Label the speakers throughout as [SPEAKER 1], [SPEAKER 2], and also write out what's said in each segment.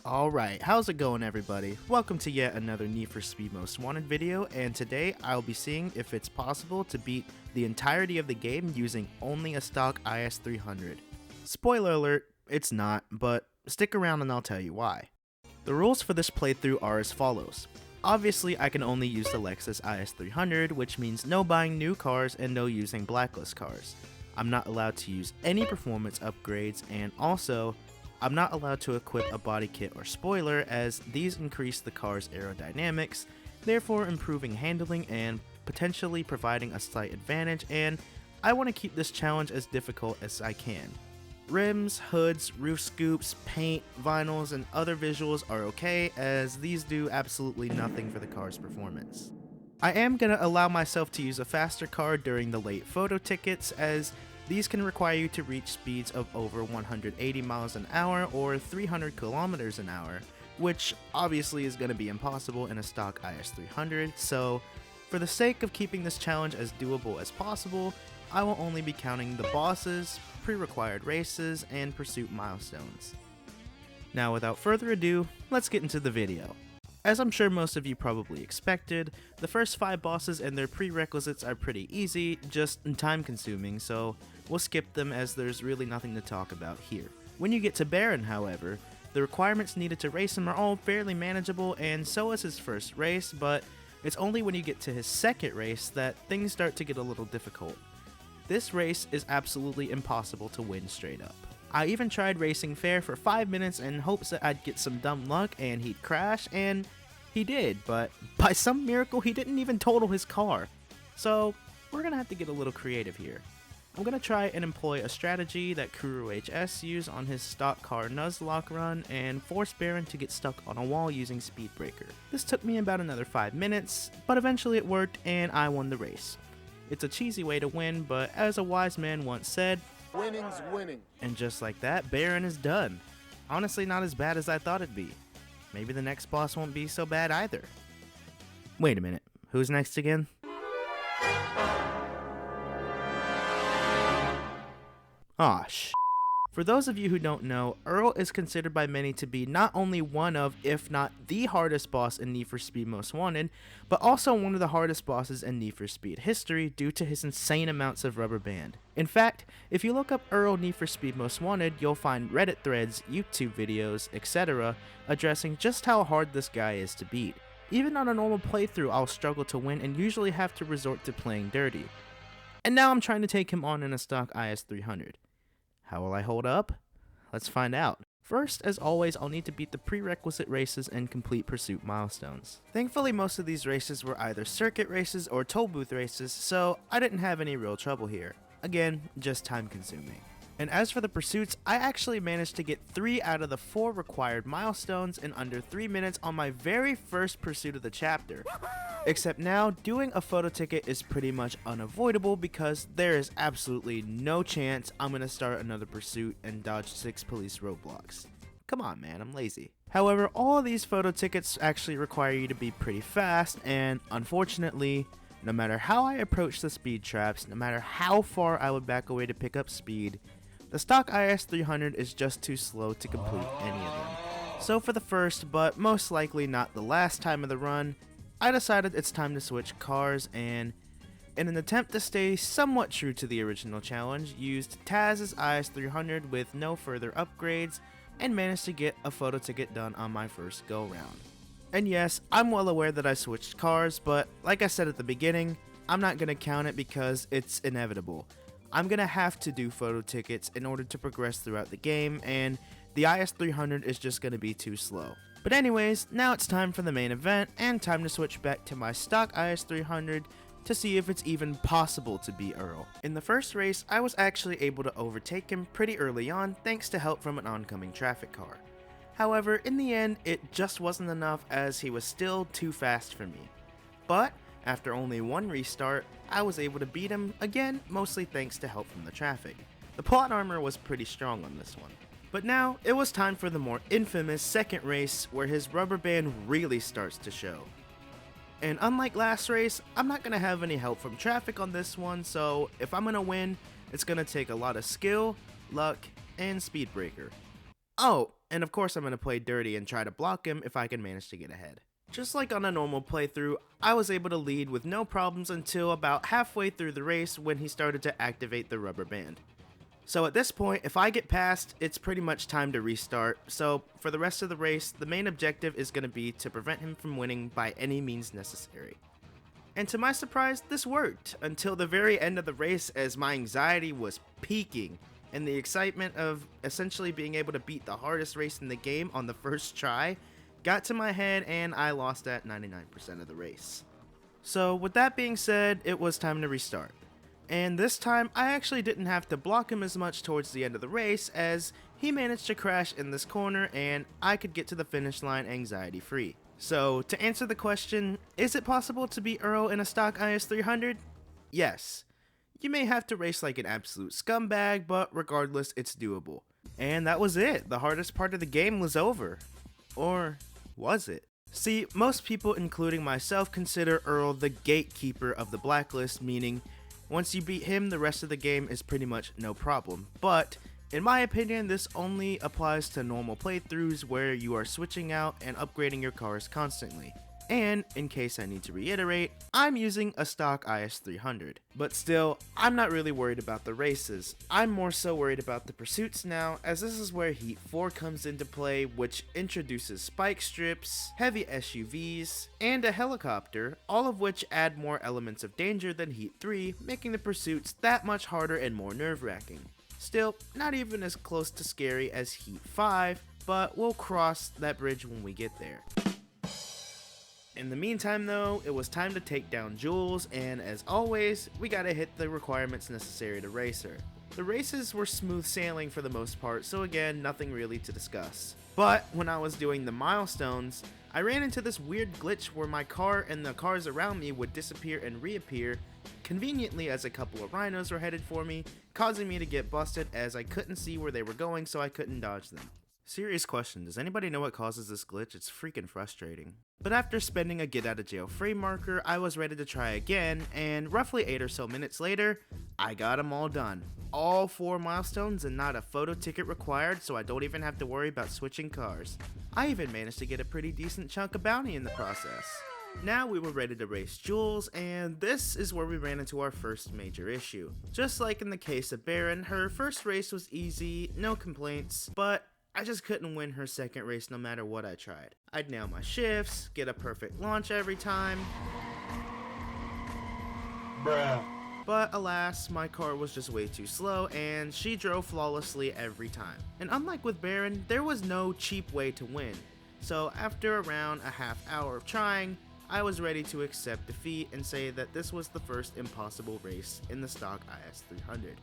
[SPEAKER 1] Alright, how's it going everybody? Welcome to yet another Need for Speed Most Wanted video, and today I'll be seeing if it's possible to beat the entirety of the game using only a stock IS300. Spoiler alert, it's not, but stick around and I'll tell you why. The rules for this playthrough are as follows. Obviously, I can only use the Lexus IS300, which means no buying new cars and no using Blacklist cars. I'm not allowed to use any performance upgrades, and also, I'm not allowed to equip a body kit or spoiler, as these increase the car's aerodynamics, therefore improving handling and potentially providing a slight advantage, and I want to keep this challenge as difficult as I can. Rims, hoods, roof scoops, paint, vinyls, and other visuals are okay, as these do absolutely nothing for the car's performance. I am going to allow myself to use a faster car during the late photo tickets, as these can require you to reach speeds of over 180 miles an hour or 300 kilometers an hour, which obviously is going to be impossible in a stock IS300, so for the sake of keeping this challenge as doable as possible, I will only be counting the bosses, pre-required races, and pursuit milestones. Now without further ado, let's get into the video. As I'm sure most of you probably expected, the first 5 bosses and their prerequisites are pretty easy, just time consuming, so we'll skip them as there's really nothing to talk about here. When you get to Baron, however, the requirements needed to race him are all fairly manageable, and so is his first race, but it's only when you get to his second race that things start to get a little difficult. This race is absolutely impossible to win straight up. I even tried racing fair for 5 minutes in hopes that I'd get some dumb luck and he'd crash, and he did, but by some miracle he didn't even total his car. So we're gonna have to get a little creative here. I'm gonna try and employ a strategy that Kuru HS used on his stock car Nuzlocke run and force Baron to get stuck on a wall using Speed Breaker. This took me about another 5 minutes, but eventually it worked and I won the race. It's a cheesy way to win, but as a wise man once said,
[SPEAKER 2] winning's winning.
[SPEAKER 1] And just like that, Baron is done. Honestly, not as bad as I thought it'd be. Maybe the next boss won't be so bad either. Wait a minute, who's next again? Aw, For those of you who don't know, Earl is considered by many to be not only one of, if not the hardest boss in Need for Speed Most Wanted, but also one of the hardest bosses in Need for Speed history due to his insane amounts of rubber band. In fact, if you look up Earl Need for Speed Most Wanted, you'll find Reddit threads, YouTube videos, etc. addressing just how hard this guy is to beat. Even on a normal playthrough, I'll struggle to win and usually have to resort to playing dirty. And now I'm trying to take him on in a stock IS300. How will I hold up? Let's find out. First, as always, I'll need to beat the prerequisite races and complete pursuit milestones. Thankfully, most of these races were either circuit races or toll booth races, so I didn't have any real trouble here. Again, just time consuming. And as for the pursuits, I actually managed to get 3 out of the 4 required milestones in under 3 minutes on my very first pursuit of the chapter. Except now, doing a photo ticket is pretty much unavoidable because there is absolutely no chance I'm gonna start another pursuit and dodge 6 police roadblocks. Come on man, I'm lazy. However, all of these photo tickets actually require you to be pretty fast, and unfortunately, no matter how I approach the speed traps, no matter how far I would back away to pick up speed, the stock IS300 is just too slow to complete any of them. So for the first, but most likely not the last time of the run, I decided it's time to switch cars, and in an attempt to stay somewhat true to the original challenge, used Taz's IS300 with no further upgrades, and managed to get a photo ticket done on my first go round. And yes, I'm well aware that I switched cars, but like I said at the beginning, I'm not going to count it because it's inevitable. I'm going to have to do photo tickets in order to progress throughout the game, and the IS300 is just going to be too slow. But anyways, now it's time for the main event, and time to switch back to my stock IS300 to see if it's even possible to beat Earl. In the first race, I was actually able to overtake him pretty early on thanks to help from an oncoming traffic car. However, in the end, it just wasn't enough as he was still too fast for me. But after only 1 restart, I was able to beat him, again, mostly thanks to help from the traffic. The plot armor was pretty strong on this one. But now, it was time for the more infamous second race where his rubber band really starts to show. And unlike last race, I'm not going to have any help from traffic on this one, so if I'm going to win, it's going to take a lot of skill, luck, and Speed Breaker. Oh, And of course I'm going to play dirty and try to block him if I can manage to get ahead. Just like on a normal playthrough, I was able to lead with no problems until about halfway through the race when he started to activate the rubber band. So at this point, if I get past, it's pretty much time to restart. So for the rest of the race, the main objective is going to be to prevent him from winning by any means necessary. And to my surprise, this worked until the very end of the race as my anxiety was peaking and the excitement of essentially being able to beat the hardest race in the game on the first try got to my head and I lost at 99% of the race. So with that being said, it was time to restart. And this time, I actually didn't have to block him as much towards the end of the race as he managed to crash in this corner and I could get to the finish line anxiety free. So to answer the question, is it possible to beat Earl in a stock IS300? Yes. You may have to race like an absolute scumbag, but regardless, it's doable. And that was it. The hardest part of the game was over. Or was it? See, most people, including myself, consider Earl the gatekeeper of the Blacklist, meaning once you beat him, the rest of the game is pretty much no problem. But in my opinion, this only applies to normal playthroughs where you are switching out and upgrading your cars constantly. And in case I need to reiterate, I'm using a stock IS300. But still, I'm not really worried about the races. I'm more so worried about the pursuits now, as this is where Heat 4 comes into play, which introduces spike strips, heavy SUVs, and a helicopter, all of which add more elements of danger than Heat 3, making the pursuits that much harder and more nerve-wracking. Still, not even as close to scary as Heat 5, but we'll cross that bridge when we get there. In the meantime though, it was time to take down Jules, and as always, we gotta hit the requirements necessary to race her. The races were smooth sailing for the most part, so again, nothing really to discuss. But when I was doing the milestones, I ran into this weird glitch where my car and the cars around me would disappear and reappear, conveniently as a couple of rhinos were headed for me, causing me to get busted as I couldn't see where they were going so I couldn't dodge them. Serious question, does anybody know what causes this glitch? It's freaking frustrating. But after spending a get out of jail free marker, I was ready to try again, and roughly 8 or so minutes later, I got them all done. All 4 milestones and not a photo ticket required, so I don't even have to worry about switching cars. I even managed to get a pretty decent chunk of bounty in the process. Now we were ready to race Jules, and this is where we ran into our first major issue. Just like in the case of Baron, her first race was easy, no complaints, but I just couldn't win her second race no matter what I tried. I'd nail my shifts, get a perfect launch every time. Bruh. But alas, my car was just way too slow and she drove flawlessly every time. And unlike with Baron, there was no cheap way to win. So after around a half hour of trying, I was ready to accept defeat and say that this was the first impossible race in the stock IS300.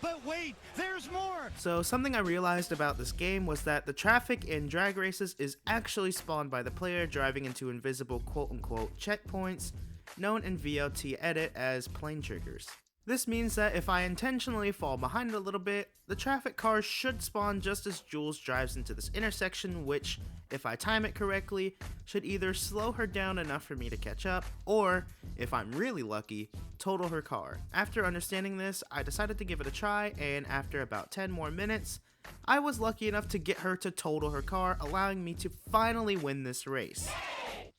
[SPEAKER 2] But wait, there's more!
[SPEAKER 1] So something I realized about this game was that the traffic in drag races is actually spawned by the player driving into invisible quote-unquote checkpoints, known in VLT edit as plane triggers. This means that if I intentionally fall behind a little bit, the traffic cars should spawn just as Jules drives into this intersection, which, if I time it correctly, should either slow her down enough for me to catch up, or, if I'm really lucky, total her car. After understanding this, I decided to give it a try, and after about 10 more minutes, I was lucky enough to get her to total her car, allowing me to finally win this race.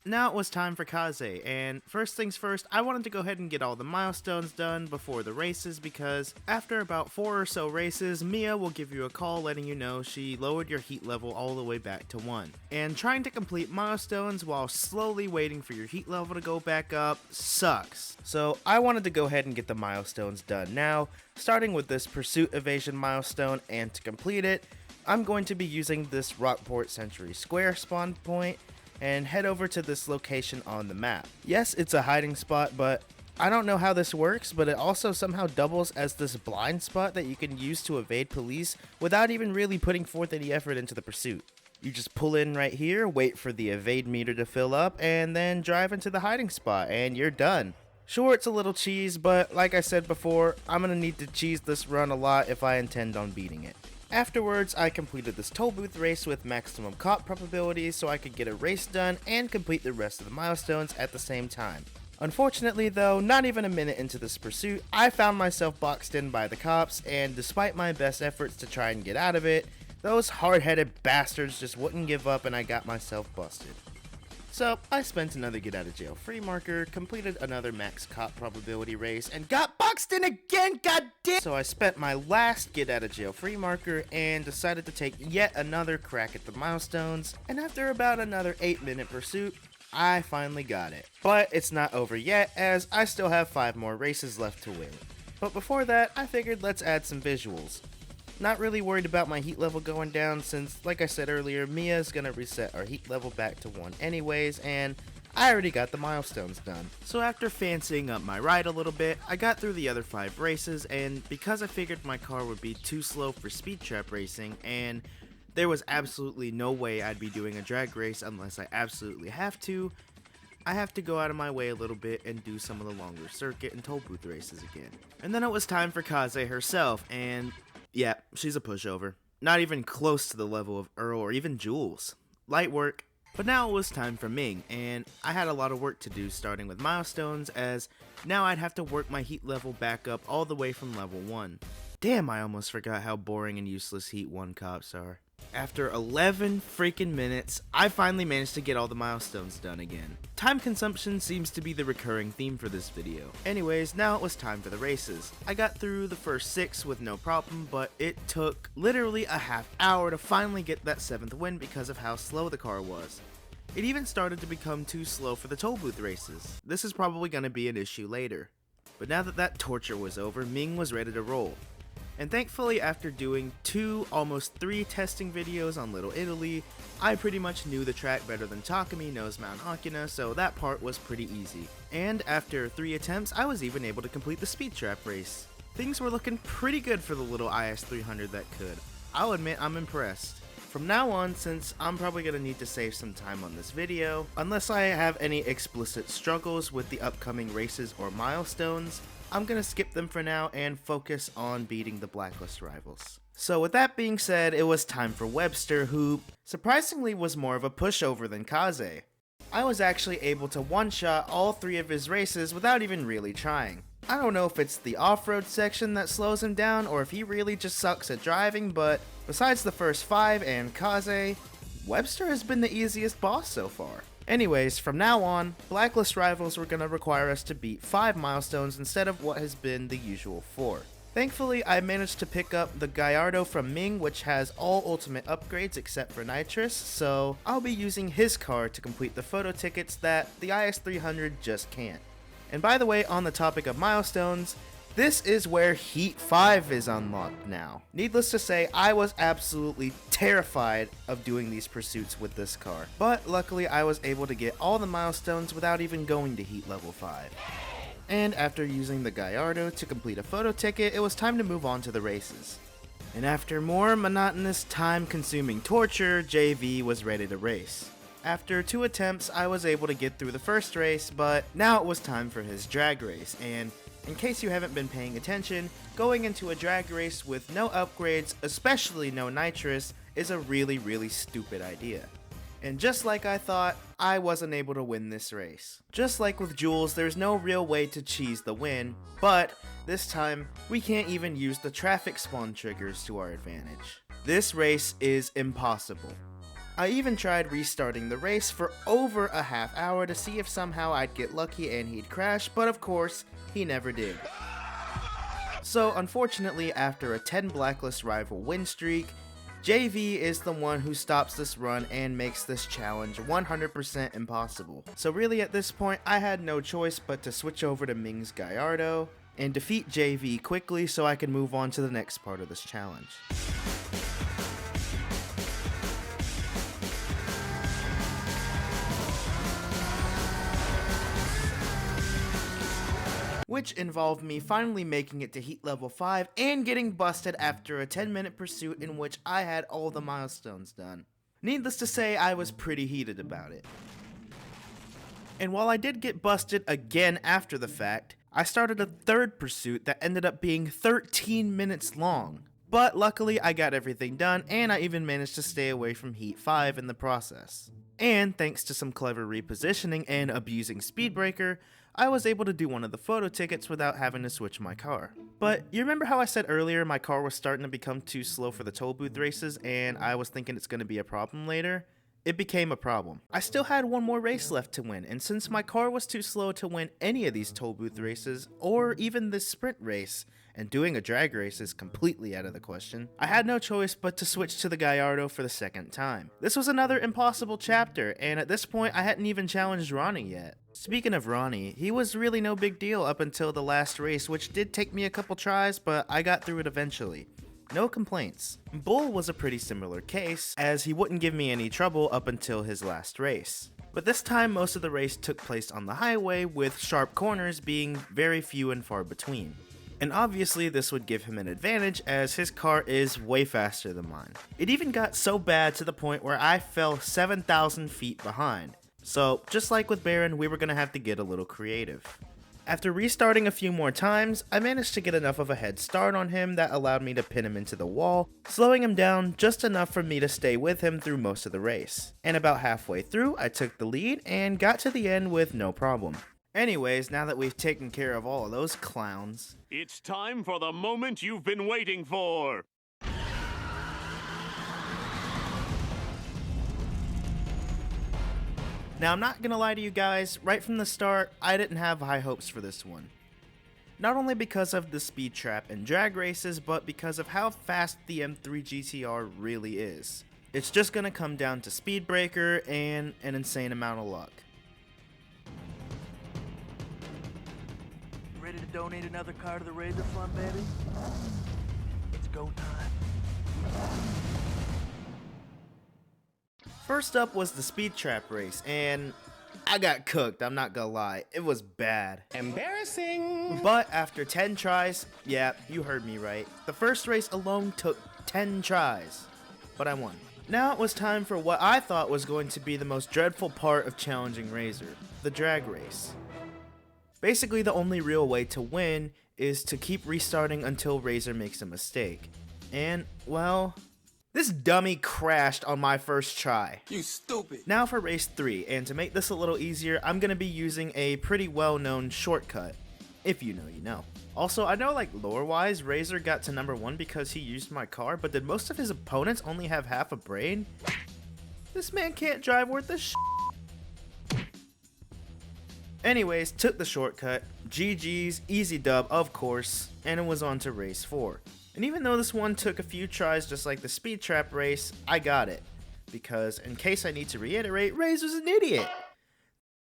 [SPEAKER 1] Now it was time for Kaze, and first things first, I wanted to go ahead and get all the milestones done before the races because after about 4 or so races, Mia will give you a call letting you know she lowered your heat level all the way back to 1. And trying to complete milestones while slowly waiting for your heat level to go back up sucks. So I wanted to go ahead and get the milestones done now, starting with this pursuit evasion milestone, and to complete it, I'm going to be using this Rockport Century Square spawn point, and head over to this location on the map. Yes, it's a hiding spot, but I don't know how this works, but it also somehow doubles as this blind spot that you can use to evade police without even really putting forth any effort into the pursuit. You just pull in right here, wait for the evade meter to fill up, and then drive into the hiding spot, and you're done. Sure, it's a little cheese, but like I said before, I'm gonna need to cheese this run a lot if I intend on beating it. Afterwards, I completed this toll booth race with maximum caught probability so I could get a race done and complete the rest of the milestones at the same time. Unfortunately though, not even a minute into this pursuit, I found myself boxed in by the cops, and despite my best efforts to try and get out of it, Those hard-headed bastards just wouldn't give up and I got myself busted. So, I spent another get out of jail free marker, completed another max cop probability race, and got boxed in again, goddamn! So I spent my last get out of jail free marker and decided to take yet another crack at the milestones, and after about another 8-minute pursuit, I finally got it. But it's not over yet, as I still have 5 more races left to win. But before that, I figured let's add some visuals. Not really worried about my heat level going down since, like I said earlier, Mia's gonna reset our heat level back to 1 anyways, and I already got the milestones done. So after fancying up my ride a little bit, I got through the other 5 races, and because I figured my car would be too slow for speed trap racing, and there was absolutely no way I'd be doing a drag race unless I absolutely have to, I have to go out of my way a little bit and do some of the longer circuit and toll booth races again. And then it was time for Kaze herself, and yeah, she's a pushover. Not even close to the level of Earl or even Jules. Light work. But now it was time for Ming, and I had a lot of work to do starting with milestones, as now I'd have to work my heat level back up all the way from level 1. Damn, I almost forgot how boring and useless Heat 1 cops are. After 11 freaking minutes, I finally managed to get all the milestones done again. Time consumption seems to be the recurring theme for this video. Anyways, now it was time for the races. I got through the first 6 with no problem, but it took literally a half hour to finally get that 7th win because of how slow the car was. It even started to become too slow for the toll booth races. This is probably going to be an issue later. But now that that torture was over, Ming was ready to roll. And thankfully, after doing 2, almost 3 testing videos on Little Italy, I pretty much knew the track better than Takumi knows Mount Akina, so that part was pretty easy. And after 3 attempts, I was even able to complete the speed trap race. Things were looking pretty good for the little IS300 that could. I'll admit I'm impressed. From now on, since I'm probably going to need to save some time on this video, unless I have any explicit struggles with the upcoming races or milestones, I'm gonna skip them for now and focus on beating the Blacklist rivals. So with that being said, it was time for Webster, who surprisingly was more of a pushover than Kaze. I was actually able to one-shot all 3 of his races without even really trying. I don't know if it's the off-road section that slows him down or if he really just sucks at driving, but besides the first 5 and Kaze, Webster has been the easiest boss so far. Anyways, from now on, Blacklist rivals were going to require us to beat 5 milestones instead of what has been the usual 4. Thankfully, I managed to pick up the Gallardo from Ming, which has all ultimate upgrades except for nitrous, so I'll be using his car to complete the photo tickets that the IS300 just can't. And by the way, on the topic of milestones, this is where Heat 5 is unlocked now. Needless to say, I was absolutely terrified of doing these pursuits with this car, but luckily I was able to get all the milestones without even going to Heat level 5. And after using the Gallardo to complete a photo ticket, it was time to move on to the races. And after more monotonous, time-consuming torture, JV was ready to race. After 2 attempts, I was able to get through the first race, but now it was time for his drag race, and in case you haven't been paying attention, going into a drag race with no upgrades, especially no nitrous, is a really stupid idea. And just like I thought, I wasn't able to win this race. Just like with Jules, there's no real way to cheese the win, but this time, we can't even use the traffic spawn triggers to our advantage. This race is impossible. I even tried restarting the race for over a half hour to see if somehow I'd get lucky and he'd crash, but of course, he never did. So unfortunately, after a 10 Blacklist rival win streak, JV is the one who stops this run and makes this challenge 100% impossible. So really at this point, I had no choice but to switch over to Ming's Gallardo and defeat JV quickly so I can move on to the next part of this challenge. Which involved me finally making it to Heat level 5 and getting busted after a 10-minute pursuit in which I had all the milestones done. Needless to say, I was pretty heated about it. And while I did get busted again after the fact, I started a 3rd pursuit that ended up being 13 minutes long. But luckily I got everything done and I even managed to stay away from Heat 5 in the process. And thanks to some clever repositioning and abusing Speedbreaker, I was able to do one of the photo tickets without having to switch my car. But you remember how I said earlier my car was starting to become too slow for the toll booth races and I was thinking it's going to be a problem later? It became a problem. I still had one more race left to win, and since my car was too slow to win any of these toll booth races, or even this sprint race, and doing a drag race is completely out of the question, I had no choice but to switch to the Gallardo for the second time. This was another impossible chapter, and at this point I hadn't even challenged Ronnie yet. Speaking of Ronnie, he was really no big deal up until the last race, which did take me a couple tries, but I got through it eventually. No complaints. Bull was a pretty similar case, as he wouldn't give me any trouble up until his last race. But this time most of the race took place on the highway, with sharp corners being very few and far between. And obviously this would give him an advantage as his car is way faster than mine. It even got so bad to the point where I fell 7,000 feet behind. So just like with Baron, we were gonna have to get a little creative. After restarting a few more times, I managed to get enough of a head start on him that allowed me to pin him into the wall, slowing him down just enough for me to stay with him through most of the race. And about halfway through, I took the lead and got to the end with no problem. Anyways, now that we've taken care of all of those clowns,
[SPEAKER 3] it's time for the moment you've been waiting for.
[SPEAKER 1] Now I'm not gonna lie to you guys, right from the start, I didn't have high hopes for this one. Not only because of the speed trap and drag races, but because of how fast the M3 GTR really is. It's just gonna come down to speed breaker and an insane amount of luck.
[SPEAKER 4] Ready to donate another car to the Razor Fund, baby? It's go time.
[SPEAKER 1] First up was the speed trap race, and I got cooked, I'm not gonna lie. It was bad.
[SPEAKER 2] Embarrassing.
[SPEAKER 1] But after 10 tries, yeah, you heard me right. The first race alone took 10 tries, but I won. Now it was time for what I thought was going to be the most dreadful part of challenging Razor, the drag race. Basically, the only real way to win is to keep restarting until Razor makes a mistake. And, well, this dummy crashed on my first try.
[SPEAKER 5] You stupid.
[SPEAKER 1] Now for race 3, and to make this a little easier, I'm going to be using a pretty well-known shortcut. If you know, you know. Also, I know like lore-wise, Razor got to number 1 because he used my car, but did most of his opponents only have half a brain? This man can't drive worth a shit. Anyways, took the shortcut, GG's, easy dub of course, and it was on to race 4. And even though this one took a few tries just like the speed trap race, I got it. Because, in case I need to reiterate, Razor's an idiot.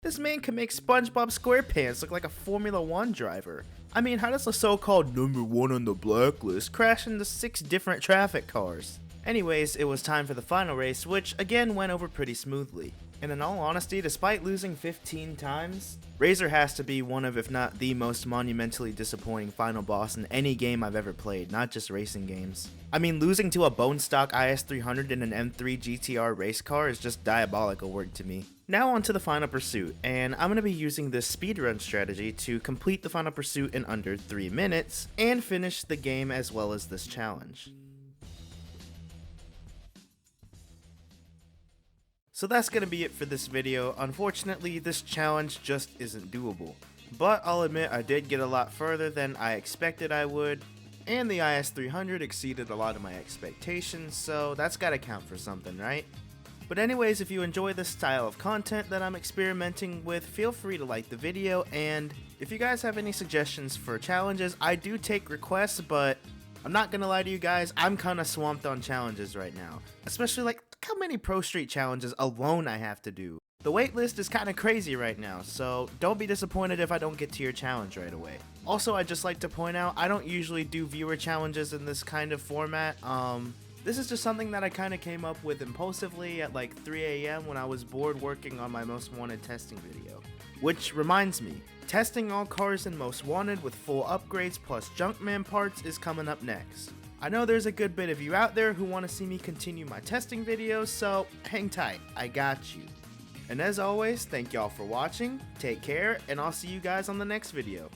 [SPEAKER 1] This man can make SpongeBob SquarePants look like a Formula 1 driver. I mean, how does the so-called number 1 on the Blacklist crash into 6 different traffic cars? Anyways, it was time for the final race, which again went over pretty smoothly. And in all honesty, despite losing 15 times, Razor has to be one of, if not the most monumentally disappointing final boss in any game I've ever played, not just racing games. I mean, losing to a bone stock IS300 in an M3 GTR race car is just diabolical work to me. Now on to the final pursuit, and I'm going to be using this speedrun strategy to complete the final pursuit in under 3 minutes, and finish the game as well as this challenge. So that's going to be it for this video. Unfortunately, this challenge just isn't doable. But I'll admit I did get a lot further than I expected I would, and the IS300 exceeded a lot of my expectations, so that's got to count for something, right? But anyways, if you enjoy this style of content that I'm experimenting with, feel free to like the video, and if you guys have any suggestions for challenges, I do take requests, but I'm not gonna lie to you guys, I'm kinda swamped on challenges right now. Especially like, look how many Pro Street challenges alone I have to do. The waitlist is kinda crazy right now, so don't be disappointed if I don't get to your challenge right away. Also, I'd just like to point out, I don't usually do viewer challenges in this kind of format. This is just something that I kinda came up with impulsively at like 3 AM when I was bored working on my Most Wanted testing video. Which reminds me, testing all cars in Most Wanted with full upgrades plus Junkman parts is coming up next. I know there's a good bit of you out there who want to see me continue my testing videos, so hang tight, I got you. And as always, thank y'all for watching, take care, and I'll see you guys on the next video.